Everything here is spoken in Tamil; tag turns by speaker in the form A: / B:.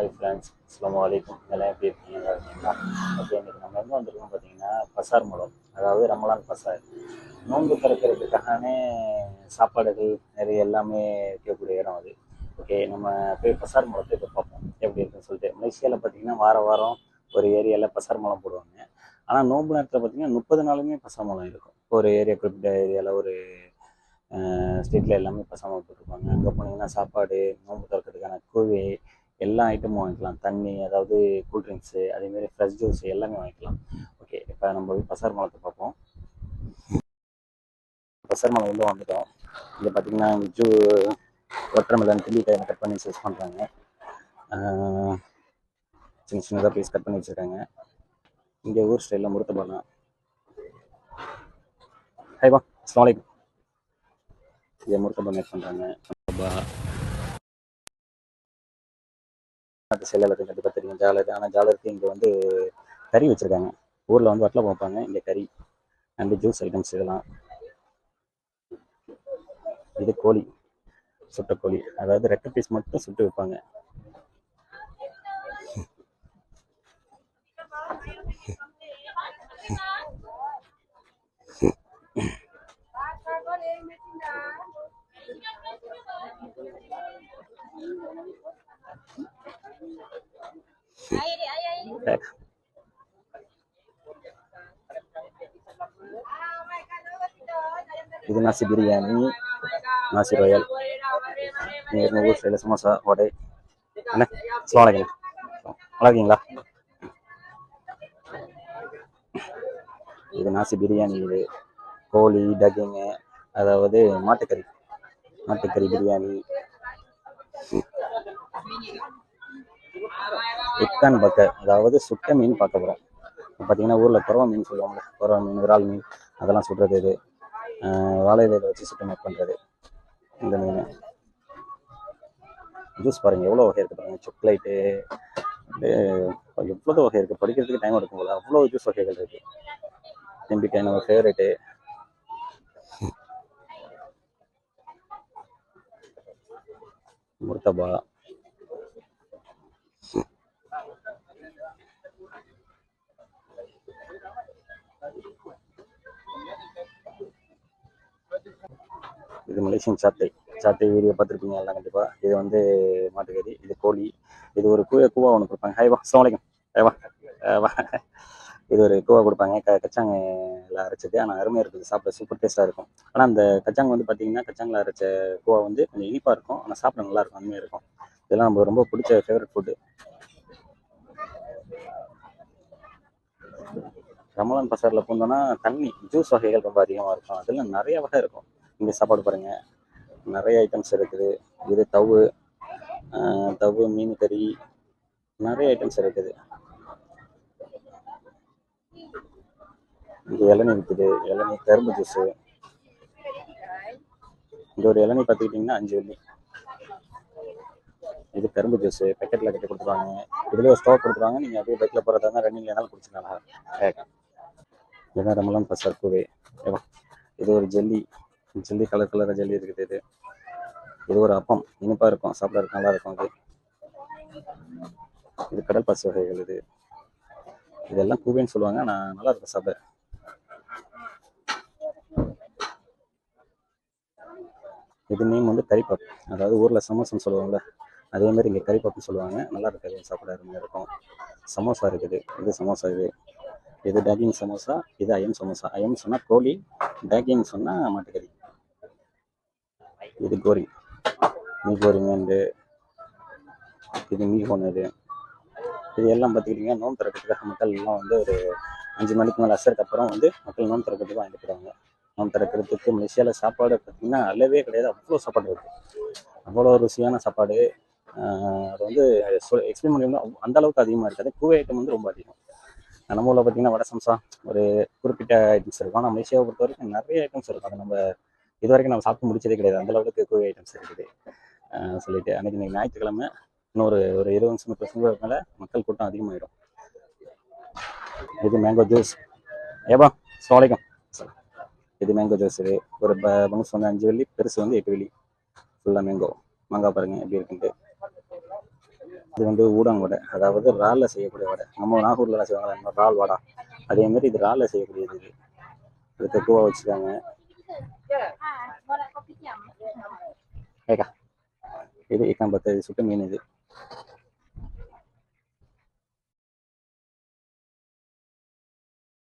A: ஹாய் ஃப்ரெண்ட்ஸ், அஸ்ஸலாமு அலைக்கும். எல்லாம் எப்படி இருக்கீங்க? நல்லா இருக்கீங்களா? ஓகே, இன்றைக்கி நம்ம எங்கே வந்திருக்கோம் பார்த்தீங்கன்னா, பசார் மூலம், அதாவது ரமலான் பசார். நோன்பு திறக்கிறதுக்காகவே சாப்பாடுகள் நிறைய எல்லாமே விற்கக்கூடிய இடம் அது. ஓகே, நம்ம போய் பசார் மூலத்தை இப்போ பார்ப்போம் எப்படி இருக்குன்னு சொல்லிட்டு. மலேசியாவில் பார்த்தீங்கன்னா வாரம் ஒரு ஏரியாவில் பசார் மூலம் போடுவாங்க. ஆனால் நோன்பு நேரத்தில் பார்த்தீங்கன்னா 30 நாளுமே பசார் மூலம் இருக்கும். ஒரு ஏரியா குறிப்பிட்ட ஏரியாவில் ஒரு ஸ்ட்ரீட்டில் எல்லாமே பசார் மூலம் போட்டிருப்பாங்க. அங்கே போனீங்கன்னா சாப்பாடு, நோன்பு திறக்கிறதுக்கான கூழ், எல்லா ஐட்டமும் வாங்கிக்கலாம். தண்ணி, அதாவது கூல்ட்ரிங்க்ஸு, அதேமாரி ஃப்ரெஷ் ஜூஸ் எல்லாமே வாங்கிக்கலாம். ஓகே, இப்போ நம்ம போய் பசார் மலத்தை பார்ப்போம். பசார் மலை வந்து வந்துட்டோம். இங்கே பார்த்தீங்கன்னா வாட்டர்மெலன், கிள்ளிக்காய் கட் பண்ணி யூஸ் பண்ணுறாங்க. சின்ன சின்னதாக பீஸ் கட் பண்ணி வச்சுருக்காங்க. இங்கே ஊர் ஸ்டைலில் முருத்தபாலாம். ஹைவா, அஸ்ஸலாமு அலைக்கும். இங்கே முருத்தபா மேக் பண்ணுறாங்க. செயலாளருக்கு கண்டிப்பாக தெரியும் ஜாலர். ஆனால் ஜாலருக்கு இங்கே வந்து கறி வச்சுருக்காங்க. ஊரில் வந்து வட்டில் பார்ப்பாங்க, இங்கே கறி அண்டு ஜூஸ் ஐட்டம்ஸ் இதெல்லாம். இது கோழி, சுட்ட கோழி, அதாவது ரெட்டை பீஸ் மட்டும் சுட்டு வைப்பாங்க. இது நாசி பிரியாணி, நாசி ராயல், ஊர் ஸ்டைலில் சமோசா, வடை. அண்ணே, அஸ்ஸலாமு அலைக்கும். நல்லா இருக்கீங்களா? இது நாசி பிரியாணி. இது கோழி, டக்கிங்கு, அதாவது மாட்டுக்கறி பிரியாணி. இக்கான் பக்கர், அதாவது சுட்ட மீன் பார்க்க போகிறோம். பார்த்தீங்கன்னா ஊரில் குறவ மீன் சொல்லுவாங்க, குறவ மீன், விரால் மீன், அதெல்லாம் சுடுறது. இது வாழை இலையில் வச்சு சுட்டு மேக் பண்ணுறது இந்த மீன். ஜூஸ் பாருங்கள் எவ்வளோ வகை இருக்குது பாருங்கள். சாக்லேட்டு, எவ்வளோ வகை இருக்குது. படிக்கிறதுக்கு டைம் எடுக்கும் போது அவ்வளோ ஜூஸ் வகைகள் இருக்குது. நம்பிக்கை நம்ம ஃபேவரெட்டு. முர்த்தபா, இது மலேசியன் சாட்டை வீடியோ பார்த்துருப்பீங்க எல்லாம் கண்டிப்பாக. இது வந்து மாட்டுக்கறி, இது கோழி, இது ஒரு கூவா ஒன்று கொடுப்பாங்க. ஹைவா, அஸ்ஸலாமு அலைக்கும். ஹைவா, இது ஒரு கூவா கொடுப்பாங்க. கச்சாங்க எல்லாம் அரைச்சது. ஆனால் அருமையாக இருக்குது, சாப்பிட சூப்பர் டேஸ்ட்டாக இருக்கும். ஆனால் அந்த கச்சாங்க வந்து பார்த்தீங்கன்னா கச்சாங்கில் அரைச்ச கூவா வந்து கொஞ்சம் இனிப்பாக இருக்கும், ஆனால் சாப்பிட நல்லாயிருக்கும், அருமையாக இருக்கும். இதெல்லாம் நம்ம ரொம்ப பிடிச்ச ஃபேவரட் ஃபுட்டு. ரமலான் பசாரில் போனோன்னா தண்ணி, ஜூஸ் வகைகள் ரொம்ப அதிகமாக இருக்கும். அதெல்லாம் நிறைய வகை இருக்கும். இங்கே சாப்பாடு பாருங்கள், நிறைய ஐட்டம்ஸ் இருக்குது. இது தவு மீன் கறி, நிறைய ஐட்டம்ஸ் இருக்குது. இங்கே இளநீ இருக்குது, இளநீ, கரும்பு ஜூஸு. இங்கே ஒரு இளநீ பார்த்துக்கிட்டிங்கன்னா 5 வெள்ளி. இது கரும்பு ஜூஸு பேக்கெட்டில் கட்டி கொடுத்துருவாங்க. இதுலேயே ஒரு ஸ்டாக் கொடுத்துருவாங்க. நீங்கள் அப்படியே பைக்கில் போகிறதா இருந்தால் ரன்னிங் ஏனாலும் குடிச்சிக்கலாம். இதுதான் ரமலான் பசார் கூவே. இது ஒரு ஜெல்லி கலர் ஜெல்லி இருக்குது. இது ஒரு அப்பம், இனிப்பாக இருக்கும், சாப்பிட்றதுக்கு நல்லா இருக்கும். இது கடல் பாசி வகைகள். இதெல்லாம் கூவேன்னு சொல்லுவாங்க, நான் நல்லா இருக்கும் சாப்பிட. இது நேம் வந்து கறிப்பாப், அதாவது ஊரில் சமோசான்னு சொல்லுவாங்கள்ல, அதேமாதிரி இங்கே கறிப்பாப்புன்னு சொல்லுவாங்க. நல்லா இருக்காது, சாப்பிட அருமையாக இருக்கும். சமோசா இருக்குது. இது சமோசா. இது டேகிங் சமோசா, இது ஐஎம் சமோசா. ஐஎம் சொன்னால் கோழி, டேகிங் சொன்னால் மாட்டுக்கறி. இது கோரி, மீ கோரிங்க. இது மீ போனது. இது எல்லாம் பார்த்துக்கிட்டிங்கன்னா நோன்பு திறக்கிறதுக்காக மக்கள் எல்லாம் வந்து ஒரு 5 மணிக்கு மேலே அசருக்கு அப்புறம் வந்து மக்கள் நோன்பு திறக்கிறதுக்கு வாங்கிட்டு போகிறாங்க. நோன்பு திறக்கிறதுக்கு மலேசியாவில் சாப்பாடு பார்த்திங்கன்னா அல்லவே கிடையாது, அவ்வளோ சாப்பாடு இருக்குது, அவ்வளோ ருசியான சாப்பாடு. அது வந்து எக்ஸ்பிளைன் பண்ணி அந்த அளவுக்கு அதிகமாக இருக்காது. கூவை ஐட்டம் வந்து ரொம்ப அதிகம். நம்ம ஊரில் பார்த்திங்கன்னா வடை, சம்சா, ஒரு குறிப்பிட்ட ஐட்டம்ஸ் இருக்கும். ஆனால் மலேசியாவை பொறுத்த வரைக்கும் நிறைய ஐட்டம்ஸ் இருக்கும். அதை நம்ம இது வரைக்கும் நம்ம சாப்பிட்டு முடிச்சதே கிடையாது, அந்தளவுக்கு கூவை ஐட்டம்ஸ் இருக்குது சொல்லிட்டு. அன்றைக்கி ஞாயிற்றுக்கிழமை இன்னொரு 20 நிமிஷம் 30 மேலே மக்கள் கூட்டம் அதிகமாகிடும். இது மேங்கோ ஜூஸ். ஏபா, அஸ்ஸலாமு அலைக்கும். இது மேங்கோ ஜூஸ். இது ஒரு பவுன்ஸ் வந்து 5 வெள்ளி, பெருசு வந்து 8 வெள்ளி. ஃபுல்லாக மாங்காய் பாருங்கள் எப்படி இருக்குன்ட்டு. இது வந்து ஊடாங் வடை, அதாவது இறால்ல செய்யக்கூடிய வடை. நம்ம நாகூர்லாம் செய்வாங்க இறால் வடை, அதே மாதிரி இது இறால்ல செய்யக்கூடியது. இது தெக்குவா வச்சுருக்காங்க. ஏக்கா இது இக்கான் பத்து சுட்ட மீன். இது